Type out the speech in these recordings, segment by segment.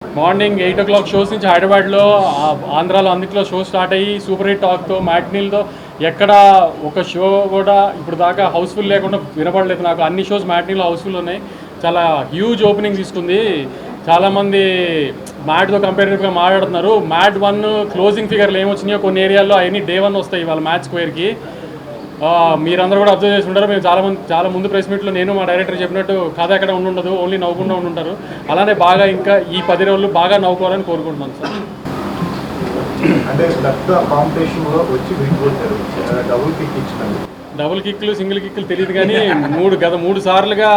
Morning 8 o'clock shows నుంచి హైదరాబాద్లో ఆంధ్రాలో అందులో షో స్టార్ట్ అయ్యి సూపర్ హిట్ టాక్తో మ్యాట్నీలతో ఎక్కడ ఒక షో కూడా ఇప్పుడు దాకా హౌస్ఫుల్ లేకుండా వినపడలేదు నాకు. అన్ని షోస్ మ్యాట్నీలో హౌస్ఫుల్ ఉన్నాయి. చాలా హ్యూజ్ ఓపెనింగ్ తీసుకుంది. చాలామంది మ్యాట్తో కంపేరిటివ్గా మాట్లాడుతున్నారు. మ్యాట్ 1 క్లోజింగ్ ఫిగర్లు ఏమొచ్చినాయో కొన్ని ఏరియాల్లో అవన్నీ డే 1 వస్తాయి ఇవాళ మ్యాచ్ స్క్వేర్కి. మీరందరూ కూడా అబ్జర్వ్ చేసి ఉంటారు. మేము చాలా ముందు ప్రెస్ మీట్లో నేను మా డైరెక్టర్ చెప్పినట్టు కథ ఎక్కడ ఉండదు, ఓన్లీ నవ్వుకుండా ఉండుంటారు. అలానే బాగా ఇంకా ఈ 10 రోజులు బాగా నవ్వుకోవాలని కోరుకుంటున్నాను సార్. అంటే కాంపిటీషన్లో వచ్చి డబుల్ కిక్లు సింగిల్ కిక్లు తెలియదు కానీ గత 3 సార్లుగా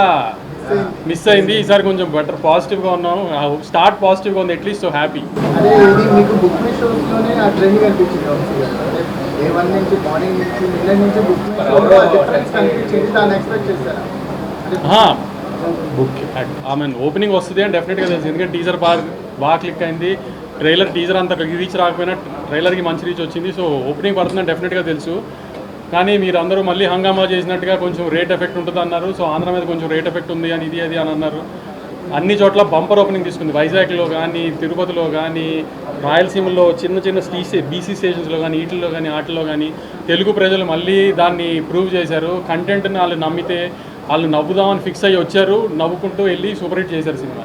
మిస్ అయింది. ఈసారి కొంచెం బెటర్ పాజిటివ్గా ఉన్నాం. స్టార్ట్ పాజిటివ్గా ఉంది. At least so happy. Book I mean opening వస్తుంది అని డెఫినెట్గా తెలుసు. ఎందుకంటే టీజర్ బాగా క్లిక్ అయింది. టీజర్ అంత రీచ్ రాకపోయినా ట్రైలర్కి మంచి రీచ్ వచ్చింది. సో ఓపెనింగ్ పడుతుందని డెఫినెట్గా తెలుసు. కానీ మీరు అందరూ మళ్ళీ హంగామా చేసినట్టుగా కొంచెం రేట్ ఎఫెక్ట్ ఉంటుంది అన్నారు. సో ఆంధ్ర మీద కొంచెం రేట్ ఎఫెక్ట్ ఉంది అని ఇది అని అన్నారు. అన్ని చోట్ల బంపర్ ఓపెనింగ్ తీసుకుంది. వైజాగ్లో కానీ, తిరుపతిలో కానీ, రాయలసీమలో చిన్న బీసీ స్టేషన్స్లో కానీ, వీటిల్లో కానీ వాటిల్లో కానీ తెలుగు ప్రజలు మళ్ళీ దాన్ని ప్రూవ్ చేశారు. కంటెంట్ని వాళ్ళు నమ్మితే వాళ్ళు నవ్వుదామని ఫిక్స్ అయ్యి వచ్చారు. నవ్వుకుంటూ వెళ్ళి సూపర్ హిట్ చేశారు సినిమా.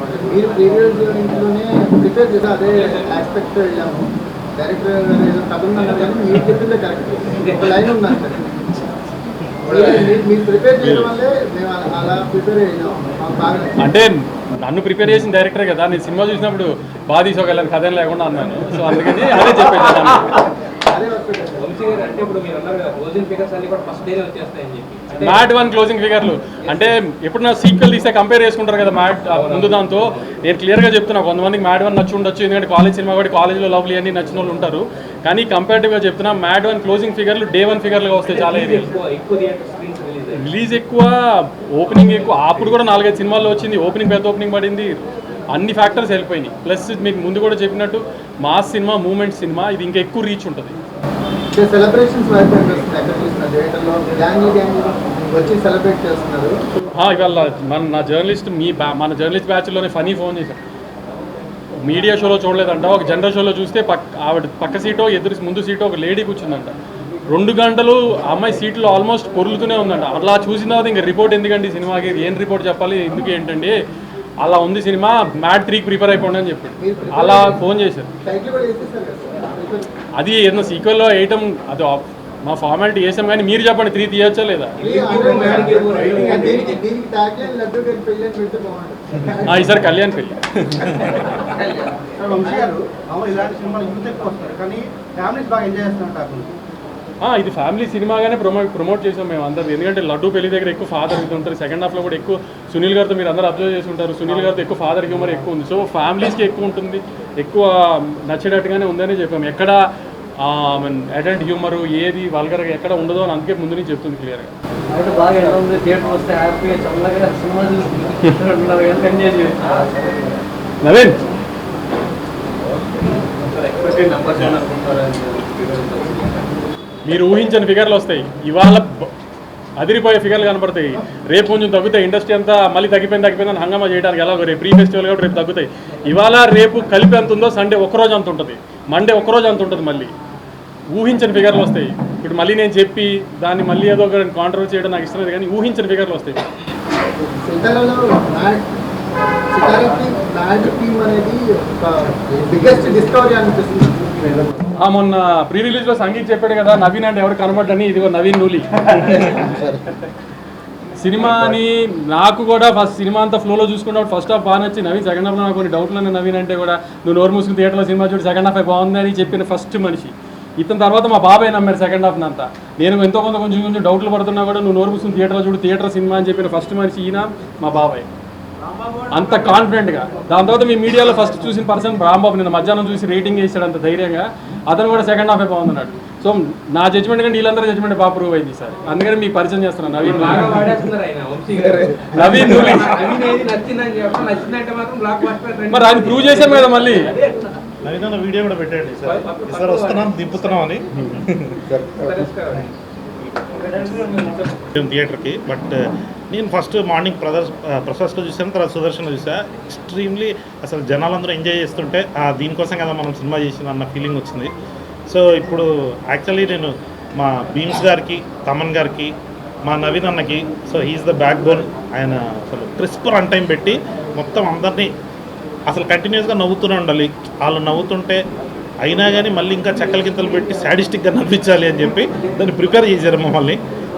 అంటే నన్ను ప్రిపేర్ చేసిన డైరెక్టర్ కదా, నేను సినిమా చూసినప్పుడు బాగా తీసుకోగలను కథ లేకుండా అన్నాను. సో అందుకని అదే చెప్పేసాను. మ్యాట్ 1 క్లోజింగ్ ఫిగర్లు అంటే ఎప్పుడు నా సీక్వెల్ తీస్తే కంపేర్ చేసుకుంటారు కదా మ్యాట్ ముందు దాంతో. నేను క్లియర్గా చెప్తున్నా, కొంతమందికి మ్యాట్ 1 నచ్చి ఉండొచ్చు, ఎందుకంటే కాలేజ్ సినిమా కూడా కాలేజ్లో లవ్లీ అన్ని నచ్చిన వాళ్ళు ఉంటారు. కానీ కంపేరిటివ్గా చెప్తున్నా మ్యాట్ 1 క్లోజింగ్ ఫిగర్లు డే 1 ఫిగర్లుగా వస్తాయి. చాలా రిలీజ్ ఎక్కువ, ఓపెనింగ్ ఎక్కువ. అప్పుడు కూడా 4-5 సినిమాల్లో వచ్చింది. ఓపెనింగ్ పెద్ద ఓపెనింగ్ పడింది. అన్ని ఫ్యాక్టర్స్ వెళ్ళిపోయినాయి. ప్లస్ మీకు ముందు కూడా చెప్పినట్టు మాస్ సినిమా, మూమెంట్ సినిమా, ఇది ఇంకా ఎక్కువ రీచ్ ఉంటుంది. ఇవాళ మన జర్నలిస్ట్ బ్యాచ్లోనే ఫనీ ఫోన్ చేశారు. మీడియా షోలో చూడలేదంట, ఒక జనరల్ షోలో చూస్తే ఆవిడ పక్క సీటో ముందు సీటో ఒక లేడీ కూర్చుందంట. 2 గంటలు అమ్మాయి సీట్లో ఆల్మోస్ట్ పొరులుతూనే ఉందంట. అట్లా చూసిన తర్వాత ఇంకా రిపోర్ట్ ఎందుకండి సినిమాకి, ఏం రిపోర్ట్ చెప్పాలి, ఎందుకు ఏంటండి, అలా ఉంది సినిమా, మ్యాట్ 3కి ప్రిపేర్ అయిపోండి అని చెప్పాడు. అలా ఫోన్ చేశారు. అది ఏదైనా సీక్వెల్లో వేయటం అది మా ఫార్మాలిటీ చేసాం, కానీ మీరు చెప్పండి 3 తీయచ్చా లేదా? ఈసారి కళ్యాణ్ పెళ్ళి. ఇది ఫ్యామిలీ సినిమాగానే ప్రమోట్ చేసాం మేము అందరూ. ఎందుకంటే లడ్డూ పెళ్లి దగ్గర ఎక్కువ ఫాదర్ ఇది ఉంటుంది. సెకండ్ హాఫ్లో కూడా ఎక్కువ సునీల్ గారితో మీరు అందరూ అబ్జర్వ్ చేసి ఉంటారు. సునీల్ గారితో ఎక్కువ ఫాదర్ హ్యూమర్ ఎక్కువ ఉంది. సో ఫ్యామిలీస్కి ఎక్కువ ఉంటుంది, ఎక్కువ నచ్చేటట్టుగానే ఉందని చెప్పాము. ఎక్కడ అడల్ట్ హ్యూమరు ఏది వల్గర్గా ఎక్కడ ఉండదో అని అందుకే ముందు నుంచి చెప్తుంది క్లియర్గా. నవీన్ మీరు ఊహించని ఫిగర్లు వస్తాయి. ఇవాళ అదిరిపోయే ఫిగర్లు కనపడతాయి. రేపు కొంచెం తగ్గుతాయి. ఇండస్ట్రీ అంతా మళ్ళీ తగ్గిపోయిందని హంగామా చేయడానికి ఎలాగో రేపు ప్రీ ఫెస్టివల్ కూడా రేపు తగ్గుతాయి. ఇవాళ రేపు కలిపి ఎంత ఉందో సండే ఒక్కరోజు అంత ఉంటుంది, మండే ఒక్కరోజు అంత ఉంటుంది. మళ్ళీ ఊహించని ఫిగర్లు వస్తాయి. ఇప్పుడు మళ్ళీ నేను చెప్పి దాన్ని మళ్ళీ ఏదో ఒక కాంట్రవర్సీ చేయడం నాకు ఇష్టం లేదు, కానీ ఊహించని ఫిగర్లు వస్తాయి. మొన్న ప్రీ రిలీజ్లో సంగీత్ చెప్పాడు కదా, నవీన్ అంటే ఎవరు కనబడ్డని. ఇదిగో నవీన్ నూలి సినిమాని. నాకు కూడా ఫస్ట్ సినిమా అంతా ఫ్లోలో చూసుకున్నప్పుడు ఫస్ట్ హాఫ్ బాగా నచ్చి, నవీన్ సెకండ్ హాఫ్లో నాకు కొన్ని డౌట్లు ఉన్నాయి. నవీన్ అంటే కూడా నువ్వు నోరు మూసుకుని థియేటర్లో సినిమా చూడు సెకండ్ హాఫ్ బాగుంది అని చెప్పిన ఫస్ట్ మనిషి ఇతని. తర్వాత మా బాబాయ్ నమ్మారు సెకండ్ హాఫ్ అంతా. నేను ఎంతో కొంచెం డౌట్లు పడుతున్నా కూడా నువ్వు నోరు మూసుకుని థియేటర్లో చూడు, థియేటర్ సినిమా అని చెప్పిన ఫస్ట్ మనిషి ఈయన మా బాబాయ్. అంత కాన్ఫిడెంట్గా. దాని తర్వాత మీ మీడియాలో ఫస్ట్ చూసిన పర్సన్ రాంబాబు. నిన్న మధ్యాహ్నం చూసి రేటింగ్ వేసాడు అంత ధైర్యంగా. అతను కూడా సెకండ్ హాఫే బాగుందన్నాడు. సో నా జడ్జ్మెంట్ కంటే వీళ్ళందరూ జడ్జ్మెంట్ బాగా ప్రూవ్ అయింది సార్. అందుకని మీకు పరిచయం చేస్తున్నాను నవీన్ నూలి. మరి ఆయన ప్రూవ్ చేశాం కదా మళ్ళీ. వీడియో కూడా పెట్టండి సార్, వస్తున్నాం దింపుతున్నాం అని థియేటర్కి. బట్ నేను ఫస్ట్ మార్నింగ్ ప్రొసెస్లో చూసాను, తర్వాత సుదర్శన్లో చూసా. ఎక్స్ట్రీమ్లీ అసలు జనాలందరూ ఎంజాయ్ చేస్తుంటే దీనికోసం కదా మనం సినిమా చేసిన అన్న ఫీలింగ్ వచ్చింది. సో ఇప్పుడు యాక్చువల్లీ నేను మా భీమ్స్ గారికి, తమన్ గారికి, మా నవీన్ అన్నకి, so he is the backbone. ఆయన అసలు క్రిస్ప్ రన్ టైం పెట్టి మొత్తం అందరినీ అసలు కంటిన్యూస్గా నవ్వుతూనే ఉండాలి. వాళ్ళు నవ్వుతుంటే అయినా కానీ మళ్ళీ ఇంకా చెక్కల గింతలు పెట్టి శాడిస్టిక్గా నవ్వించాలి అని చెప్పి దాన్ని ప్రిపేర్ చేశారు మమ్మల్ని.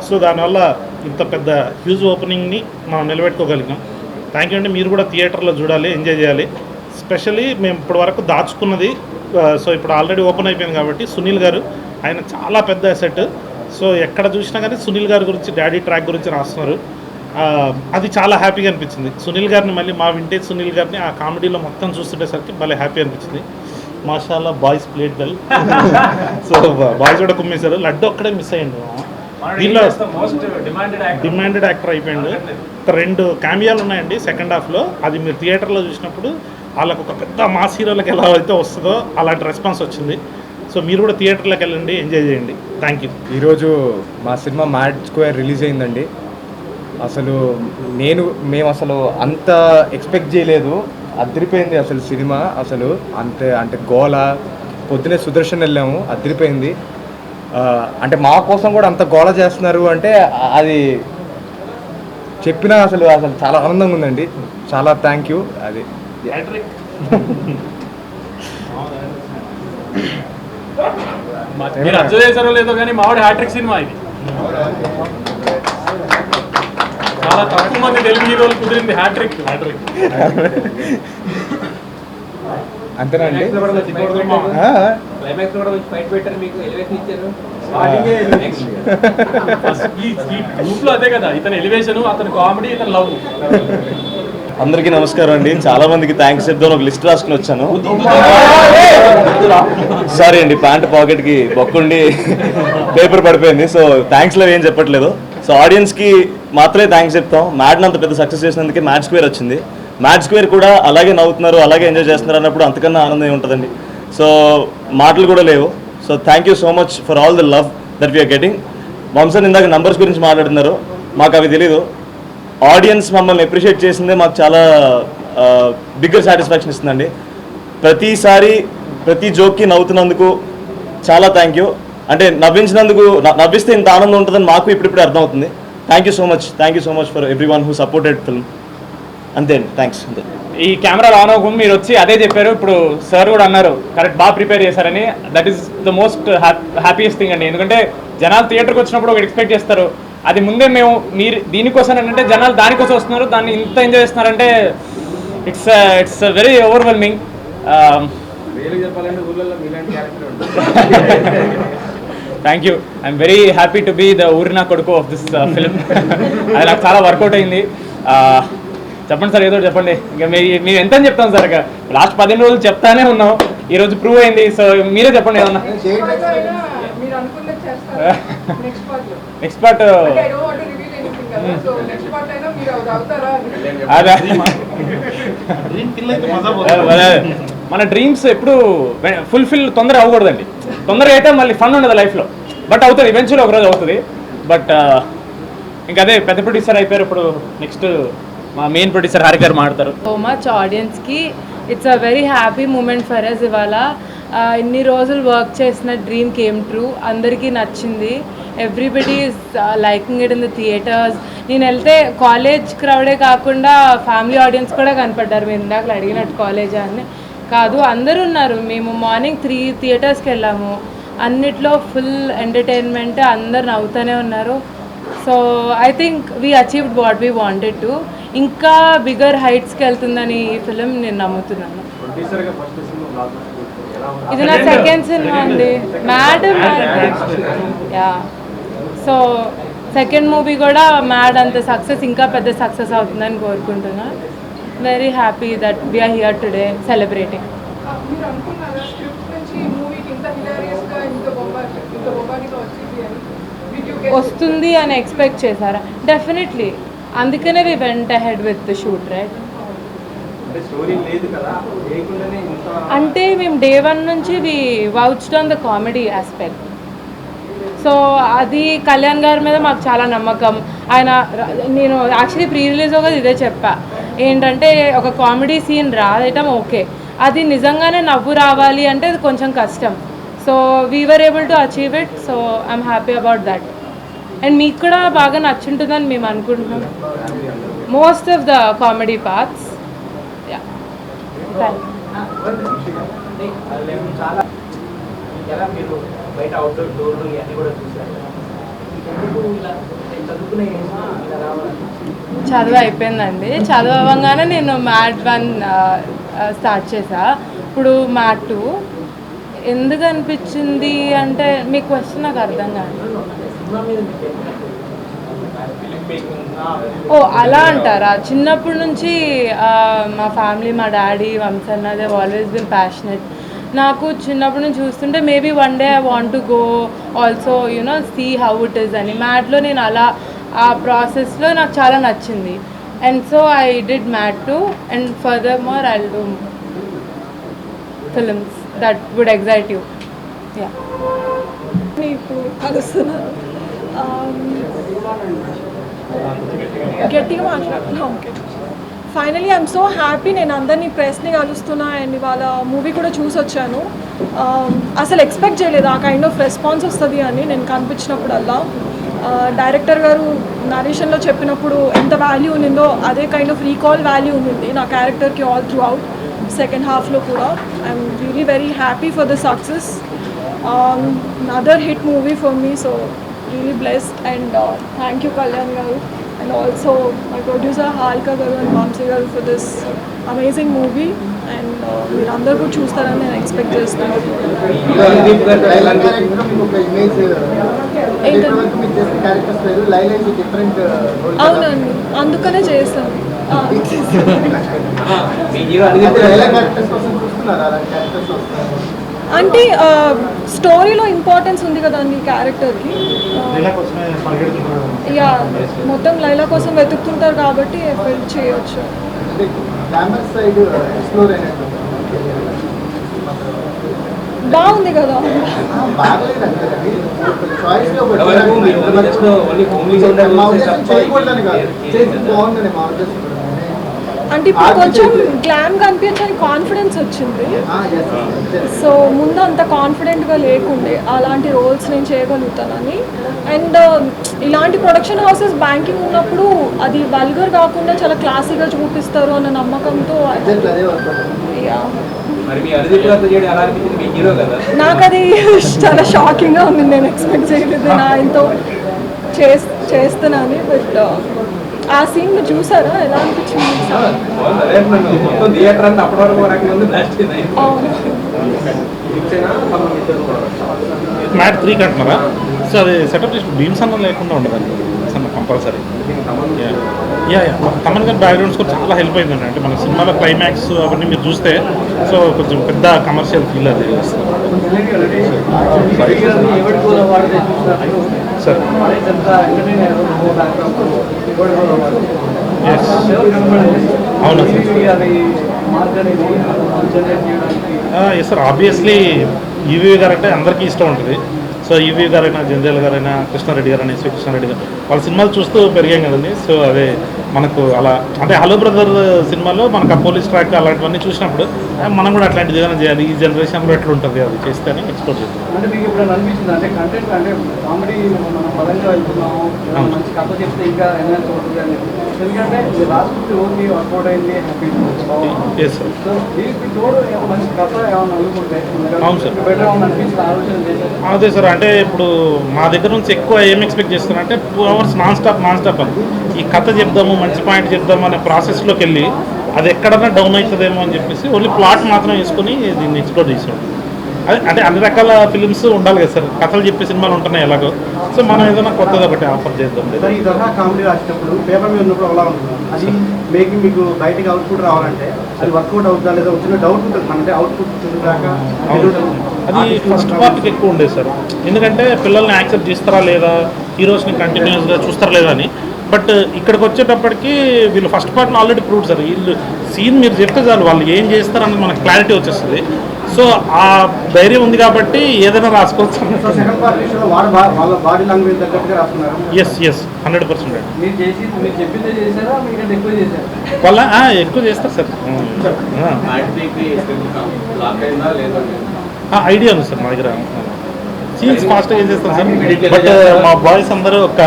సో దానివల్ల ఇంత పెద్ద హ్యూజ్ ఓపెనింగ్ని మనం నిలబెట్టుకోగలిగాం. థ్యాంక్ యూ అండి. మీరు కూడా థియేటర్లో చూడాలి, ఎంజాయ్ చేయాలి. స్పెషల్లీ మేము ఇప్పటి వరకు దాచుకున్నది, సో ఇప్పుడు ఆల్రెడీ ఓపెన్ అయిపోయింది కాబట్టి సునీల్ గారు ఆయన చాలా పెద్ద అసెట్. సో ఎక్కడ చూసినా కానీ సునీల్ గారి గురించి, డాడీ ట్రాక్ గురించి రాస్తున్నారు. అది చాలా హ్యాపీగా అనిపించింది. సునీల్ గారిని మళ్ళీ మా వింటేజ్ సునీల్ గారిని ఆ కామెడీలో మొత్తం చూస్తుండేసరికి భలే హ్యాపీ అనిపించింది. మాషాల్లా boys played well. So boys కూడా కుమ్మేశారు. లడ్డు ఒక్కడే మిస్ అయ్యిండు. దీనిలో డిమాండెడ్ యాక్టర్ అయిపోయిండు. 2 క్యామియాలు ఉన్నాయండి సెకండ్ హాఫ్లో. అది మీరు థియేటర్లో చూసినప్పుడు వాళ్ళకు ఒక పెద్ద మాస్ హీరోలకు ఎలా అయితే వస్తుందో అలాంటి రెస్పాన్స్ వచ్చింది. సో మీరు కూడా థియేటర్లోకి వెళ్ళండి, ఎంజాయ్ చేయండి. Thank you. ఈరోజు మా సినిమా మ్యాడ్ స్క్వేర్ రిలీజ్ అయిందండి. అసలు మేము అసలు అంత ఎక్స్పెక్ట్ చేయలేదు. అదిరిపోయింది అసలు సినిమా. అసలు అంటే గోల. పొద్దునే సుదర్శన్ వెళ్ళాము, అదిరిపోయింది. అంటే మా కోసం కూడా అంత గోల చేస్తున్నారు అంటే అది చెప్పినా అసలు చాలా ఆనందంగా ఉందండి. చాలా థ్యాంక్ యూ. అది మీరు అబ్జర్వ్ చేశారో లేదో కానీ మావాడి హ్యాట్రిక్ సినిమా ఇది. చాలా తక్కువ మంది తెలుగు హీరోలు కుదిరింది హ్యాట్రిక్. అంతేనండి. గ్రూప్ లో అదే కదా, ఇతను ఎలివేషన్, అతను కామెడీ, ఇతను లవ్. అందరికీ నమస్కారం అండి. చాలా మందికి థ్యాంక్స్ చెప్దాం ఒక లిస్ట్ రాసుకుని వచ్చాను. సారీ అండి, ప్యాంట్ పాకెట్కి బొక్కుండి పేపర్ పడిపోయింది. సో థ్యాంక్స్లో ఏం చెప్పట్లేదు. సో ఆడియన్స్కి మాత్రమే థ్యాంక్స్ చెప్తాం. మ్యాడ్ని అంత పెద్ద సక్సెస్ చేసినందుకే మ్యాడ్ స్క్వేర్ వచ్చింది. మ్యాడ్ స్క్వేర్ కూడా అలాగే నవ్వుతున్నారు, అలాగే ఎంజాయ్ చేస్తున్నారు అన్నప్పుడు అంతకన్నా ఆనందం ఉంటుందండి. సో మాటలు కూడా లేవు. So thank you so much for all the love that we are getting. Vamshan ఇందాక నంబర్స్ గురించి మాట్లాడుతున్నారు, మాకు అవి తెలీదు. ఆడియన్స్ మమ్మల్ని అప్రిషియేట్ చేసిందే మాకు చాలా బిగ్గర్ సాటిస్ఫాక్షన్ ఇస్తుందండి. ప్రతిసారి ప్రతి జోక్కి నవ్వుతున్నందుకు చాలా థ్యాంక్ యూ. అంటే నవ్వించినందుకు, నవ్విస్తే ఇంత ఆనందం ఉంటుందని మాకు ఇప్పుడిప్పుడే అర్థమవుతుంది. Thank you so much for every one who supported film. అంతే అండి, థ్యాంక్స్. అంతే. ఈ కెమెరా ఆన్ అవ్వకుండా మీరు వచ్చి అదే చెప్పారు. ఇప్పుడు సార్ కూడా అన్నారు కరెక్ట్, బాగా ప్రిపేర్ చేశారని. That is the most happiest thing అండి. ఎందుకంటే జనాలు థియేటర్కి వచ్చినప్పుడు ఒకటి ఎక్స్పెక్ట్ చేస్తారు, అది ముందే మేము మీరు దీనికోసం ఏంటంటే జనాలు దానికోసం వస్తున్నారు, దాన్ని ఇంత ఎంజాయ్ చేస్తున్నారంటే it's very overwhelming. Thank you. I'm very happy to be the ఊరినా కొడుకు ఆఫ్ దిస్ ఫిల్మ్. అది నాకు చాలా వర్కౌట్ అయింది. చెప్పండి సార్, ఏదో చెప్పండి. ఇంకా మేము ఎంత అని చెప్తాం సార్, ఇక లాస్ట్ 15 రోజులు చెప్తానే ఉన్నాం, ఈరోజు ప్రూవ్ అయింది. సో మీరే చెప్పండి ఏమన్నా. నెక్స్ట్ పార్ట్ మన డ్రీమ్స్ ఎప్పుడు ఫుల్ఫిల్ తొందరగా అవ్వకూడదండి. తొందరగా అయితే మళ్ళీ ఫన్ ఉండదు లైఫ్లో, బట్ అవుతుంది, ఈవెన్చువల్లీ ఒకరోజు అవుతుంది. బట్ ఇంకా అదే పెద్ద ప్రొడ్యూసర్ అయిపోయారు. ఇప్పుడు నెక్స్ట్ మా మెయిన్ ప్రొడ్యూసర్ హరి గారు మాట్లాడతారు. సో మచ్ ఆడియన్స్కి it's a very happy moment for us. ఇవాళ ఇన్ని రోజులు వర్క్ చేసిన డ్రీమ్ కేమ్ ట్రూ. అందరికీ నచ్చింది. Everybody is liking it in the theatres. నేను వెళ్తే కాలేజ్ క్రౌడే కాకుండా ఫ్యామిలీ ఆడియన్స్ కూడా కనపడ్డారు. మీరు ఇందాక అడిగినట్టు కాలేజ్ అని కాదు, అందరూ ఉన్నారు. మేము మార్నింగ్ 3 థియేటర్స్కి వెళ్ళాము. అన్నిట్లో ఫుల్ ఎంటర్టైన్మెంట్, అందరు నవ్వుతూనే ఉన్నారు. So I think we achieved what we wanted to. ఇంకా బిగ్గర్ హైట్స్కి వెళ్తుందని ఈ ఫిలిం నేను నమ్ముతున్నాను. ఇది నా సెకండ్ సినిమా అండి, Mad. Yeah, so second movie కూడా మ్యాడ్ అంత సక్సెస్, ఇంకా పెద్ద సక్సెస్ అవుతుందని కోరుకుంటున్నా. Very happy that we are here today celebrating. వస్తుంది అని ఎక్స్పెక్ట్ చేశారా? డెఫినెట్లీ, అందుకనే we went ahead with the shoot, right? అంటే మేము డే 1 నుంచి we vouched on the comedy aspect. So అది కళ్యాణ్ గారి మీద మాకు చాలా నమ్మకం. ఆయన నేను యాక్చువల్లీ ప్రీ రిలీజ్ ఒక ఇదే చెప్పా, ఏంటంటే ఒక కామెడీ సీన్ రాయటం ఓకే, అది నిజంగానే నవ్వు రావాలి అంటే అది కొంచెం కష్టం. So we were able to achieve it. So I'm happy about that. And మీకు కూడా బాగా నచ్చుంటుందని మేము అనుకుంటున్నాం most of the comedy parts. Yeah, thank చదువు అయిపోయిందండి. చదువు అవ్వగానే నేను మ్యాట్ 1 స్టార్ట్ చేసా. ఇప్పుడు మ్యాట్ 2 ఎందుకు అనిపించింది అంటే మీ క్వశ్చన్ నాకు అర్థం కాదు. ఓ అలా అంటారా? చిన్నప్పటి నుంచి మా ఫ్యామిలీ, మా డాడీ, వంశన్న, దే ఆల్వేస్ బిన్ ప్యాషనెట్. నాకు చిన్నప్పటి నుంచి చూస్తుంటే maybe one day I want to go also you know see how it is అని. మ్యాట్లో నేను అలా ఆ ప్రాసెస్లో నాకు చాలా నచ్చింది. And so I did mat 2 and further more I will do films that would excite you. Yeah, ఇప్పుడు కలుస్తున్నారు గట్టిగా మాట్లాడుతున్నా. Okay, finally I'm so happy. నేను అందరినీ ప్రెస్ని కలుస్తున్నా అండ్ ఇవాళ మూవీ కూడా చూసి వచ్చాను. అసలు ఎక్స్పెక్ట్ చేయలేదు ఆ కైండ్ ఆఫ్ రెస్పాన్స్ వస్తుంది అని. నేను కనిపించినప్పుడల్లా డైరెక్టర్ గారు నరేషన్లో చెప్పినప్పుడు ఎంత వాల్యూ ఉండిందో అదే కైండ్ ఆఫ్ రీకాల్ వాల్యూ ఉంది నా క్యారెక్టర్కి ఆల్ త్రూ అవుట్ సెకండ్ హాఫ్లో కూడా. I'm really very happy for the success. Other hit movie for me, so really blessed and thank you Kalyan garu and also my producer Halika garu and Vamsi garu for this amazing movie and మీరు అందరూ కూడా చూస్తారని నేను expect చేస్తున్నాను. అవునండి, అందుకనే చేస్తాను. అంటే స్టోరీలో ఇంపార్టెన్స్ ఉంది కదండి క్యారెక్టర్కి. యా, మొత్తం లైలా కోసం వెతుకుతుంటారు కాబట్టి ఫిల్ చేయొచ్చు. బాగుంది కదా. అంటే ఇప్పుడు కొంచెం గ్లామ్గా అనిపించని కాన్ఫిడెన్స్ వచ్చింది. సో ముందు అంత కాన్ఫిడెంట్గా లేకుండే అలాంటి రోల్స్ నేను చేయగలుగుతానని. అండ్ ఇలాంటి ప్రొడక్షన్ హౌసెస్ బ్యాంకింగ్ ఉన్నప్పుడు అది వల్గర్ కాకుండా చాలా క్లాసీగా చూపిస్తారు అన్న నమ్మకంతో నాకు అది చాలా షాకింగ్గా ఉంది. నేను ఎక్స్పెక్ట్ చేయలేదు నేను ఆయనతో చేస్తున్నాను. బట్ ఆ సీన్ చూసారా, ఎలా అనిపించింది? మ్యాట్ 3 కంటున్నారా? సో అది సెటప్ చేసి భీమ్స్ అన్న లేకుండా ఉండదండి కంపల్సరీ. యా యా, తమన్ గారి బ్యాక్గ్రౌండ్ స్కోర్ చాలా హెల్ప్ అయిందండి. అంటే మన సినిమాలో క్లైమాక్స్ అవన్నీ మీరు చూస్తే సో కొంచెం పెద్ద కమర్షియల్ ఫీల్ అది సార్. అవునా ఎస్ సార్, ఆబ్వియస్లీ ఈవీ గారు అంటే అందరికీ ఇష్టం ఉంటుంది. సో ఈవీ గారైనా, జంజాల్ గారైనా, కృష్ణారెడ్డి గారైనా, ఎస్వి కృష్ణారెడ్డి గారు వాళ్ళ సినిమాలు చూస్తూ పెరిగాం కదండి. సో అదే మనకు అలా అంటే హలో బ్రదర్ సినిమాలో మనకు ఆ పోలీస్ ట్రాక్ అలాంటివన్నీ చూసినప్పుడు మనం కూడా అట్లాంటిది ఏదైనా చేయాలి, ఈ జనరేషన్లో ఎట్లా ఉంటుంది అది చేస్తేనే ఎక్స్ప్లోర్ చేస్తాం. అంటే మీకు ఇప్పుడు అనిపించింది అంటే కంటెంట్ అంటే కామెడీ మనం పదంగా వెళ్తున్నాము, మంచి కథ చెప్తే ఇంకా ఎన్హాన్స్ అవుతుంది అని. ఎందుకంటే లాస్ట్ ఓన్లీ వర్కౌట్ అయింది, హ్యాపీ. సో దీనికి తోడు మంచి కథ ఏమైనా అనుకుంటే అవును సార్, బెటర్ ఏమైనా అనిపించింది ఆలోచన చేశారు? అదే సార్, అంటే ఇప్పుడు మా దగ్గర నుంచి ఎక్కువ ఏం ఎక్స్పెక్ట్ చేస్తున్నా అంటే 2 hours నాన్ స్టాప్ అని ఈ కథ చెప్దాము, మంచి పాయింట్ చెప్దాము అనే ప్రాసెస్లోకి వెళ్ళి అది ఎక్కడన్నా డౌన్ అవుతుందేమో అని చెప్పేసి ఓన్లీ ప్లాట్ మాత్రం వేసుకొని దీన్ని ఎక్స్ప్లోర్ చేసాం. అదే అంటే అన్ని రకాల ఫిలిమ్స్ ఉండాలి కదా సార్, కథలు చెప్పే సినిమాలు ఉంటున్నాయి ఎలాగో. సో మనం ఏదైనా కొత్తది ఒకటి ఆఫర్ చేద్దాం. లేదా ఈ తరహా కామెడీ రాసేటప్పుడు పేపర్ మీద ఉన్నప్పుడు అలా ఉంటుంది, అది మేకింగ్ మీకు బయటకి అవుట్పుట్ రావాలంటే అది వర్కౌట్ అవుతుందా లేదా వచ్చిన డౌట్ ఉంటుంది. అంటే అవుట్పుట్ దాకా అది ఫస్ట్ పార్ట్కి ఎక్కువ ఉండేది సార్, ఎందుకంటే పిల్లల్ని యాక్సెప్ట్ చేస్తారా లేదా, హీరోస్ని కంటిన్యూస్గా చూస్తారా లేదా అని. బట్ ఇక్కడికి వచ్చేటప్పటికి వీళ్ళు ఫస్ట్ పార్ట్లో ఆల్రెడీ ప్రూవ్ సార్, వీళ్ళు సీన్ మీరు చెప్తే చాలు వాళ్ళు ఏం చేస్తారన్నది మనకు క్లారిటీ వచ్చేస్తుంది. సో ఆ ధైర్యం ఉంది కాబట్టి ఏదైనా రాసుకోవచ్చు. సెకండ్ పార్ట్ విషయంలో వాళ్ళ బాడీ లాంగ్వేజ్ తగ్గట్టుగా రాస్తున్నారు. ఎస్ 100%. మీరు చెప్పిందే చేశారా మీకంటే ఎక్కువ చేశారా? వాళ్ళ ఎక్కువ చేస్తారు సార్. ఐడియా ఉంది సార్ మా దగ్గర. సీన్స్ ఫాస్ట్గా చేస్తారు సార్. బట్ మా బాయ్స్ అందరూ ఒక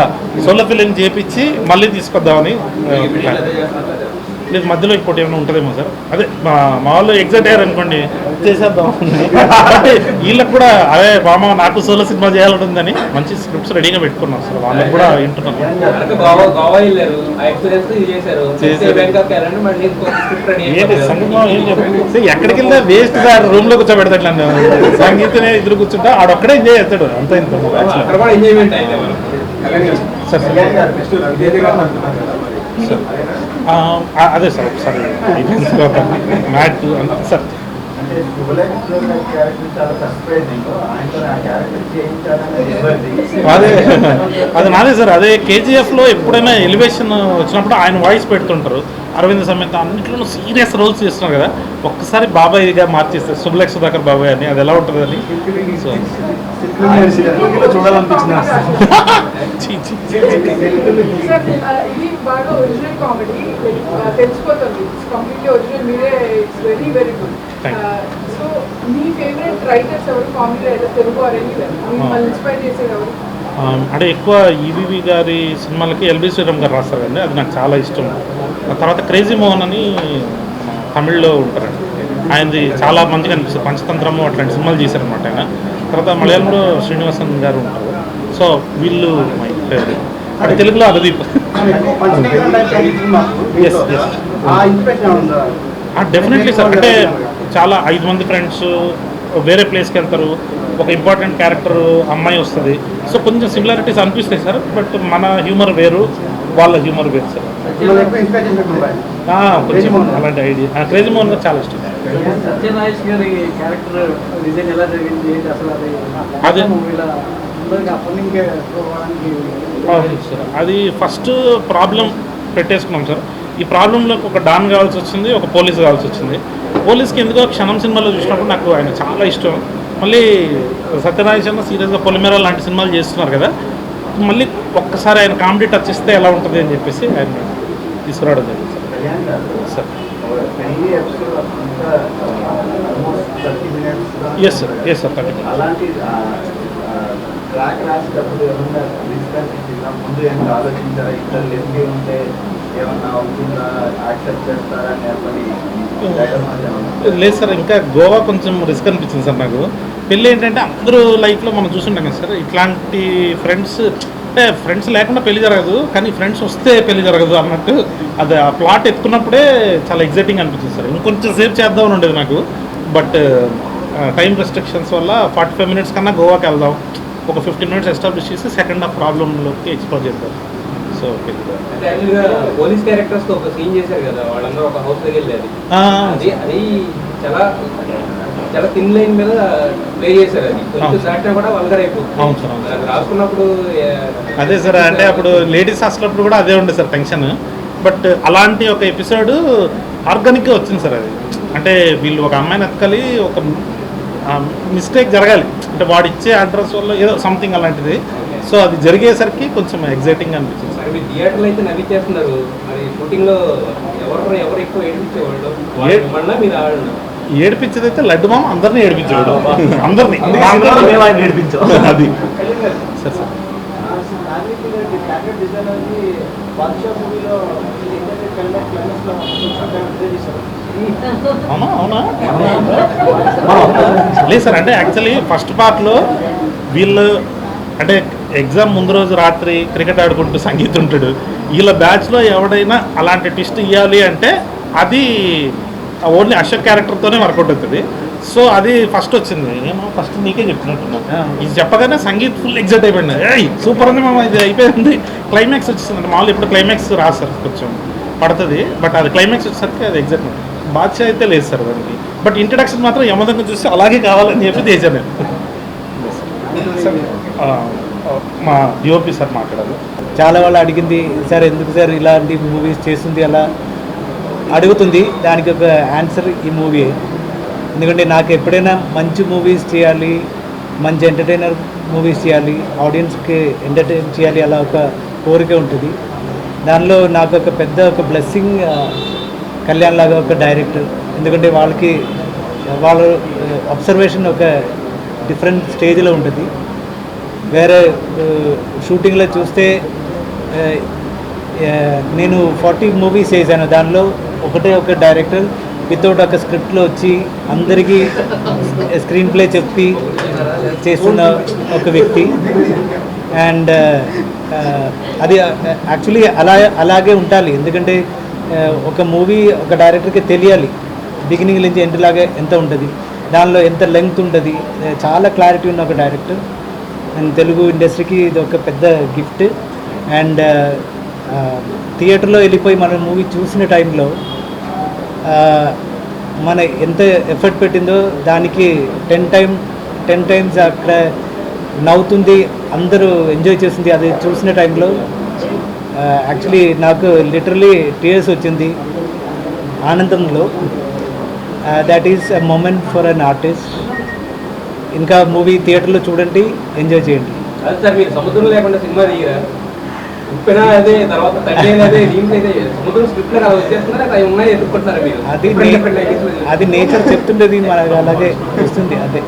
సోలో ఫిలిం చేపించి మళ్ళీ తీసుకొద్దామని లేదు, మధ్యలో ఇంకోటి ఏమైనా ఉంటుందేమో సార్. అదే మా వాళ్ళు ఎగ్జైట్ అయ్యారు అనుకోండి, చేసేద్దాం. వీళ్ళకి కూడా అదే మామ నాకు సోలో సినిమా చేయాలంటుందని మంచి స్క్రిప్ట్స్ రెడీగా పెట్టుకున్నాం సార్. వాళ్ళకి కూడా వింటున్నాం. ఎక్కడికి వెళ్తే వేస్ట్ సార్, రూమ్ లో కూర్చోబెడతాడు నన్ను. సంగీతనే ఎదురు కూర్చుంటా ఆడొక్కడే ఎంజాయ్ చేస్తాడు అంత ఇంత. అదే సార్ ఒకసారి మ్యాట్ సార్. అది నాదే సార్. అదే కేజీఎఫ్లో ఎప్పుడైనా ఎలివేషన్ వచ్చినప్పుడు ఆయన వాయిస్ పెడుతుంటారు. అరవింద్ సమేత అన్నింటిలో సీరియస్ రోల్స్ చేస్తున్నారు కదా, ఒక్కసారి బాబాయ్గా మార్చేస్తారు శుభలేఖ సుధాకర్ బాబాయ్ అని. అది ఎలా ఉంటుంది అని సో చూడాలనిపించింది. ఇది బాగా ఒరిజినల్ కామెడీ తెలిసిపోతుంది. కంప్లీట్లీ ఒరిజినల్ మీరే. It's very very good. So మీ ఫేవరెట్ రైటర్స్ ఎవరు, comedy writers, Telugu or anywhere మిమ్మల్ని ఇన్స్పైర్ చేసేది ఎవరు? అంటే ఎక్కువ ఈవీవి గారి సినిమాలకి ఎల్బి శ్రీరామ్ గారు రాస్తారండి, అది నాకు చాలా ఇష్టం. ఆ తర్వాత క్రేజీ మోహన్ అని తమిళ్లో ఉంటారండి, ఆయనది చాలా మంచిగా అనిపిస్తుంది. పంచతంత్రము అట్లాంటి సినిమాలు చేశారనమాట ఆయన. తర్వాత మలయాళంలో శ్రీనివాసన్ గారు ఉంటారు. సో వీళ్ళు మై ఫేవరెట్. అంటే తెలుగులో అభిదీప్. Definitely sir. అంటే చాలా 5 మంది ఫ్రెండ్స్ వేరే ప్లేస్కి వెళ్తారు, ఒక ఇంపార్టెంట్ క్యారెక్టర్ అమ్మాయి వస్తుంది. సో కొంచెం సిమిలారిటీస్ అనిపిస్తాయి సార్. బట్ మన హ్యూమర్ వేరు, వాళ్ళ హ్యూమర్ వేరు సార్. కొంచెం అలాంటి ఐడియా. క్రేజీ మోహన్ గారు చాలా ఇష్టం. సత్యనారాయణ గారి క్యారెక్టర్ డిజైన్ ఎలా జరిగింది అసలు? అదే అప్పటికి సార్, అది ఫస్ట్ ప్రాబ్లం పెట్టేసుకున్నాం సార్. ఈ ప్రాబ్లంలోకి ఒక డాన్ కావాల్సి వచ్చింది, ఒక పోలీస్ కావాల్సి వచ్చింది. పోలీస్కి ఎందుకో క్షణం సినిమాలో చూసినప్పుడు నాకు ఆయన చాలా ఇష్టం. మళ్ళీ సత్యనారాయణ సీరియస్గా పొలిమేర లాంటి సినిమాలు చేస్తున్నారు కదా, మళ్ళీ ఒక్కసారి ఆయన కామెడీ టచ్ ఇస్తే ఎలా ఉంటుంది అని చెప్పేసి ఆయన తీసుకురావడం జరిగింది సార్. Yes sir 30. అలాంటి ట్రాక్ రాసేటప్పుడు ఏమన్నా ముందు ఏమైనా ఆలోచించారా? ఇద్దరు లెంగి ఉంటే ఏమన్నా అవుతుందా, యాక్సెప్ట్ చేస్తారా అని చెప్పని? లేదు సార్, ఇంకా గోవా కొంచెం రిస్క్ అనిపించింది సార్ నాకు. పెళ్ళి ఏంటంటే అందరూ లైఫ్లో మనం చూసుంటాం కదా సార్, ఇట్లాంటి ఫ్రెండ్స్ అంటే ఫ్రెండ్స్ లేకుండా పెళ్లి జరగదు, కానీ ఫ్రెండ్స్ వస్తే పెళ్లి జరగదు అన్నట్టు అది ఆ ప్లాట్ ఎత్తుకున్నప్పుడే చాలా ఎగ్జైటింగ్ అనిపించింది సార్. ఇంకొంచెం సేపు చేద్దామని ఉండేది నాకు. బట్ టైం రెస్ట్రిక్షన్స్ వల్ల 45 మినిట్స్ కన్నా గోవాకి వెళ్దాం, ఒక 15 మినిట్స్ ఎస్టాబ్లిష్ చేసి సెకండ్ హాఫ్ ప్రాబ్లంలోకి ఎక్స్ప్లోర్ చేద్దాం. సో పోలీస్ క్యారెక్టర్స్ తో ఒక సీన్ చేశారు కదా, వాళ్ళందరూ ఒక హౌస్ దగ్గర వెళ్ళేది, అది చాలా చాలా థిన్ లైన్ మీద ప్లే చేశారు. అది కొంచెం దాటినా కూడా వల్గర్ అయిపోతుంది. అవును సార్, అవును అది రాసుకున్నప్పుడు అదే సార్. అంటే అప్పుడు లేడీస్ హాస్టల్ప్పుడు కూడా అదే ఉండే సార్ టెన్షన్. బట్ అలాంటి ఒక ఎపిసోడ్ ఆర్గానిక్గా వచ్చింది సార్. అది అంటే వీళ్ళు ఒక అమ్మాయిని ఎత్తుకలి ఒక మిస్టేక్ జరగాలి, అంటే వాడు ఇచ్చే అడ్రస్ వల్ల ఏదో సంథింగ్ అలాంటిది. సో అది జరిగేసరికి కొంచెం ఎగ్జైటింగ్ అనిపించింది సార్. మీ థియేటర్లో అయితే నవ్విచ్చేస్తున్నారు, మరి షూటింగ్లో ఎవరు ఎక్కువ ఏడిపించేవాళ్ళు? మీరు ఆడండి. ఏడిపించేది అయితే లడ్డు మామ అందరినీ ఏడిపించేవాడు, అందరినీ ఏడిపించాం. అది సార్ సార్ అవునా అవునా లేదు సార్. అంటే యాక్చువల్లీ ఫస్ట్ పార్ట్లో వీళ్ళు అంటే ఎగ్జామ్ ముందు రోజు రాత్రి క్రికెట్ ఆడుకుంటూ సంగీతం ఉంటాడు. వీళ్ళ బ్యాచ్లో ఎవడైనా అలాంటి ట్విస్ట్ ఇవ్వాలి అంటే అది ఓన్లీ అశోక్ క్యారెక్టర్తోనే వర్కౌట్ అవుతుంది. సో అది ఫస్ట్ వచ్చింది. నేను ఫస్ట్ నీకే చెప్తున్నట్టున్నాను. ఇది చెప్పగానే సంగీత్ ఫుల్ ఎగ్జైట్ అయిపోయింది. ఏయ్ సూపర్ ఉంది మామ, ఇది అయిపోయింది. క్లైమాక్స్ వచ్చేసింది. మామూలు ఇప్పుడు క్లైమాక్స్ రాదు సార్, కొంచెం పడుతుంది. బట్ అది క్లైమాక్స్ వచ్చేసరికి అది ఎగ్జైట్ బాద్షా అయితే లేదు సార్ దానికి. బట్ ఇంట్రడక్షన్ మాత్రం యమదంగా చూస్తే అలాగే కావాలని చెప్పి తెచ్చాను నేను. మా డిఓపి సార్ మాట్లాడారు. చాలా వాళ్ళు అడిగింది సార్ ఎందుకు సార్ ఇలాంటి మూవీస్ చేస్తుంది అలా అడుగుతుంది. దానికి ఒక ఆన్సర్ ఈ మూవీ. ఎందుకంటే నాకు ఎప్పుడైనా మంచి మూవీస్ చేయాలి, మంచి ఎంటర్టైనర్ మూవీస్ చేయాలి, ఆడియన్స్కి ఎంటర్టైన్ చేయాలి, అలా ఒక కోరిక ఉంటుంది. దానిలో నాకు ఒక పెద్ద ఒక బ్లెస్సింగ్ కళ్యాణ్ లాగా ఒక డైరెక్టర్. ఎందుకంటే వాళ్ళ అబ్జర్వేషన్ ఒక డిఫరెంట్ స్టేజ్లో ఉంటుంది. వేరే షూటింగ్లో చూస్తే నేను 40 మూవీస్ చేశాను. దానిలో ఒక డైరెక్టర్ వితౌట్ ఒక స్క్రిప్ట్లో వచ్చి అందరికీ స్క్రీన్ ప్లే చెప్పి చేస్తున్న ఒక వ్యక్తి. అండ్ అది యాక్చువల్లీ అలాగే ఉండాలి. ఎందుకంటే ఒక మూవీ ఒక డైరెక్టర్కి తెలియాలి బిగినింగ్ నుంచి ఎండ్ లాగా ఎంత ఉంటుంది, దానిలో ఎంత లెంగ్త్ ఉంటుంది. చాలా క్లారిటీ ఉన్న ఒక డైరెక్టర్. అండ్ తెలుగు ఇండస్ట్రీకి ఇది ఒక పెద్ద గిఫ్ట్. అండ్ థియేటర్లో వెళ్ళిపోయి మనం మూవీ చూసిన టైంలో మన ఎంత ఎఫర్ట్ పెట్టిందో దానికి 10 టైమ్స్ అక్కడ నవ్వుతుంది, అందరూ ఎంజాయ్ చేస్తుంది. అది చూసిన టైంలో యాక్చువల్లీ నాకు లిటరలీ టీయర్స్ వచ్చింది ఆనందంలో. That is a moment for an artist. ఇంకా మూవీ థియేటర్లో చూడండి, ఎంజాయ్ చేయండి. అది సార్, మీరు సముద్రం లేకుండా సినిమా దిగిరా, ఉప్పెన అదే, తర్వాత తగ్గే అదే, దీంట్లో అయితే సముద్రం స్క్రిప్ట్ అలా వచ్చేస్తున్నారా, అవి ఉన్నాయి ఎదుర్కొంటున్నారు మీరు? అది నేచర్ చెప్తుండేది, మనకు అలాగే వస్తుంది. అదే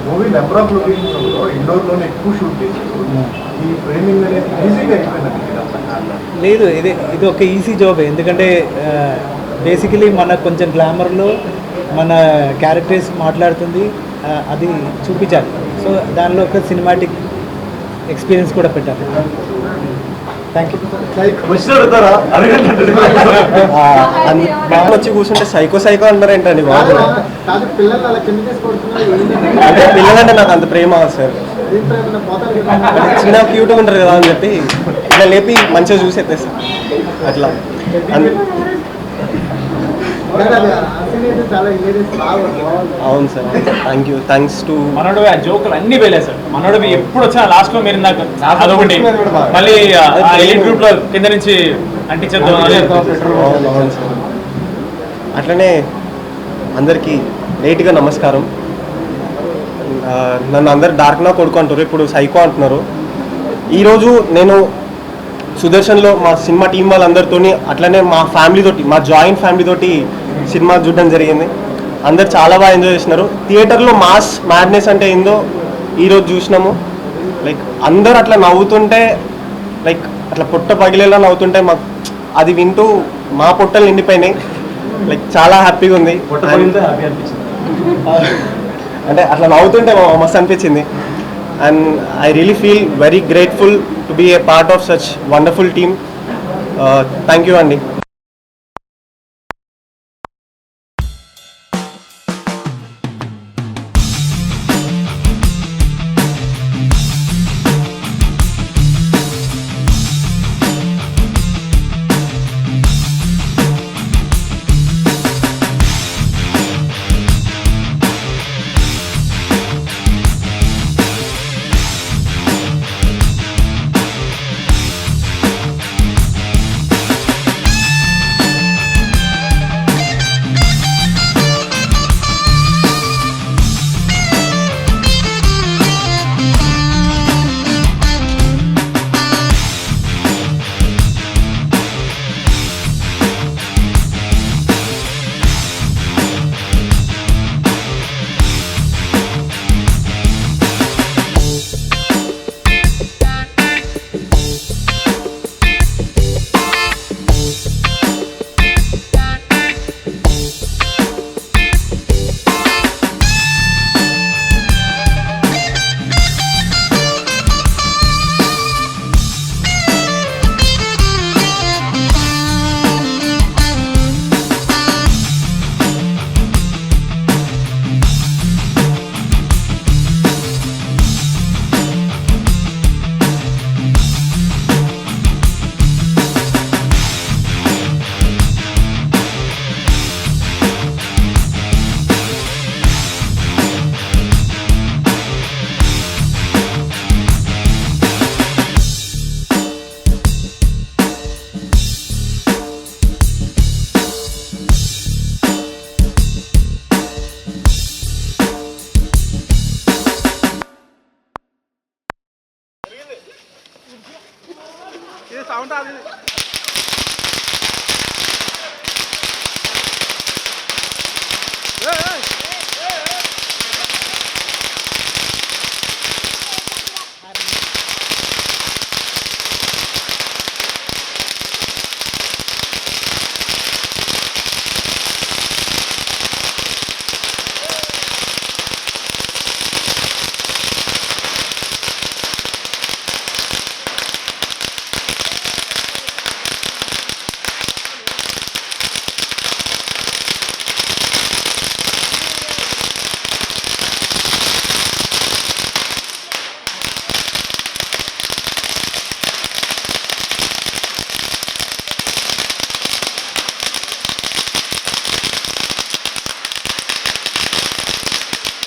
మూవీ నెంబర్ ఆఫ్ లొకేషన్స్లో ఇండోర్లోనే ఎక్కువ షూట్ చేశారు. ఈ ఫ్రేమింగ్ అనేది ఈజీగా అయిపోయింది. లేదు, ఇది ఒక ఈజీ జాబ్. ఎందుకంటే బేసికలీ మన కొంచెం గ్లామర్లో మన క్యారెక్టర్స్ మాట్లాడుతుంది, అది చూపించాలి. సో దానిలో ఒక సినిమాటిక్ ఎక్స్పీరియన్స్ కూడా పెట్టాలి. Thank you. వచ్చి కూర్చుంటే సైకో అంటారు ఏంటండి బాబు? అంటే పిల్లలంటే నాకు అంత ప్రేమ సార్. చిన్న క్యూట్గా ఉంటారు కదా అని చెప్పి ఇలా లేపి మంచిగా చూసి ఎత్తేస్తారు అట్లా. అవును సార్, థ్యాంక్స్ టు మనోడు. ఆ జోకులు అన్ని వేలే సార్. మనోడు ఎప్పుడు వచ్చినా లాస్ట్ లో మీరు నాకు అదొకటి మళ్ళీ ఎలిట్ గ్రూప్ లో కింద నుంచి అంటించేద్దాం. అవును సార్. అట్లనే అందరికీ లేట్గా నమస్కారం. నన్ను అందరు డార్క్ నా కొడుకు అంటారు, ఇప్పుడు సైకో అంటున్నారు. ఈరోజు నేను సుదర్శన్లో మా సినిమా టీం వాళ్ళందరితో, అట్లనే మా ఫ్యామిలీతోటి, మా జాయింట్ ఫ్యామిలీతోటి సినిమా చూడడం జరిగింది. అందరు చాలా బాగా ఎంజాయ్ చేసినారు. థియేటర్లో మాస్ మ్యాడ్నెస్ అంటే ఏందో ఈరోజు చూసినాము. లైక్ అందరు అట్లా నవ్వుతుంటే, లైక్ అట్లా పొట్ట పగిలేలా నవ్వుతుంటే మాకు అది వింటూ మా పొట్టలు నిండిపోయినాయి. లైక్ చాలా హ్యాపీగా ఉంది. అంటే అట్లా నవ్వుతుంటే మస్తు అనిపించింది. And I really feel very grateful to be a part of such wonderful team. Thank you అండి.